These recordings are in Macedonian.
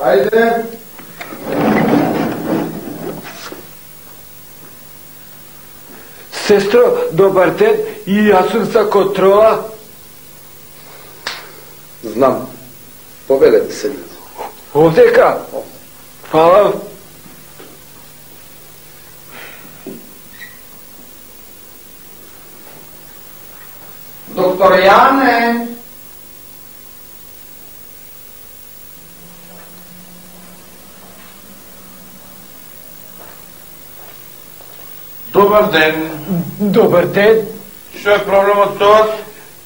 Ajde. Sestro, dobar ден, и аз съм за контрола. Знам. Povedete se. Ovdeka. Hvala. Доктор Яне. Добър ден. Добър ден. Що е проблемът това?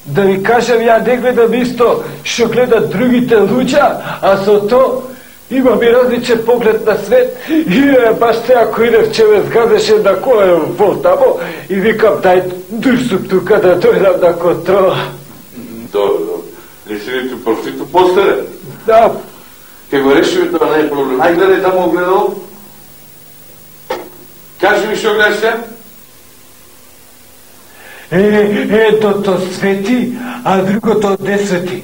Да ви кажем, я не гледам исто, що гледат другите луѓа, а со то имам и различен поглед на свет. И баш сега кој че ме сгазеше на кој вол тамо и викам, дай дурсум тука да дојдам на контрола. Добро. Не си нито прав, нито после. Да. Ке го решиме, това не е проблем. Ай, гледай тамо огледало. Кажи ми, що гледаш сега? Едното свети, а другото не свети.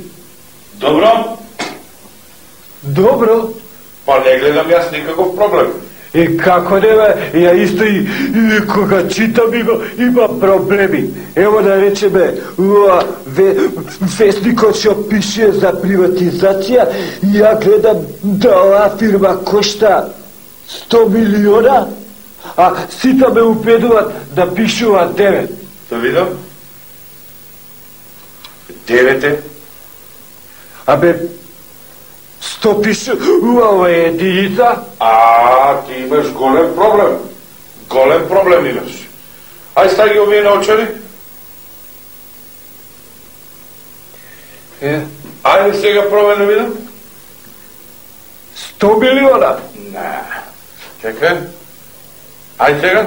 Добро? Добро. Па не гледам јас никаков проблем. Како нема, ја исто и кога читам има проблеми. Ево да речеме, вестникот што пише за приватизација, ја гледам да оваа фирма кошта 100 милиона, а сите ме убедуваат да пишуваат 9. Да видам. 9 е. Абе, 100 пишува е единица. Ти имаш голем проблем. Голем проблем имаш. Ај стај ги овие наочари. Ајде сега пробај да видам. 100 милиона. Не. Чекај. Ај сега.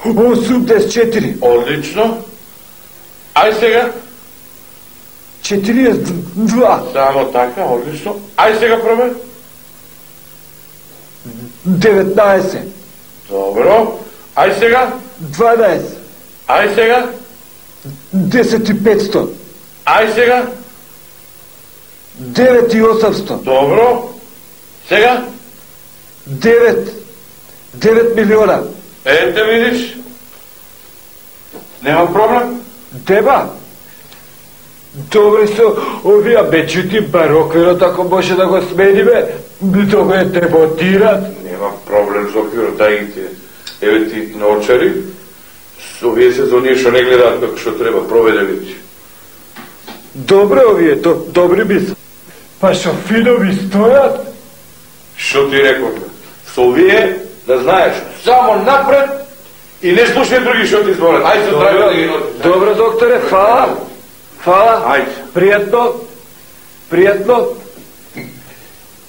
84. Одлично. Ај сега. 42. Само така, одлично. Ај сега пробај. 19. Добро. Ај сега. 12. Ај сега. 10 и 500. Ај сега. 9 и 800. Добро. Сега. 9 милиона. Ете видиш. Нема проблем. Деба. Добре се овие, меѓутим барокверот ако може да го смениме, да го демотират. Нема проблем со оквирот, дај ги ти. Еве ти наочари. Овие се за оние што не гледаат како што треба, пробај да видиш. Добре овие, добри би се. Па шо фино ми стојат. Што ти реков? Со овие да знаеш само напред и не слушај други што ти зборат. Ајде се здрави да ги носиш. Добре, докторе, фала. Фала. Ајде. Пријатно.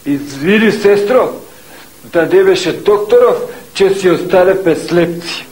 Извини, сестро, да не беше докторов, че си остане без слепци.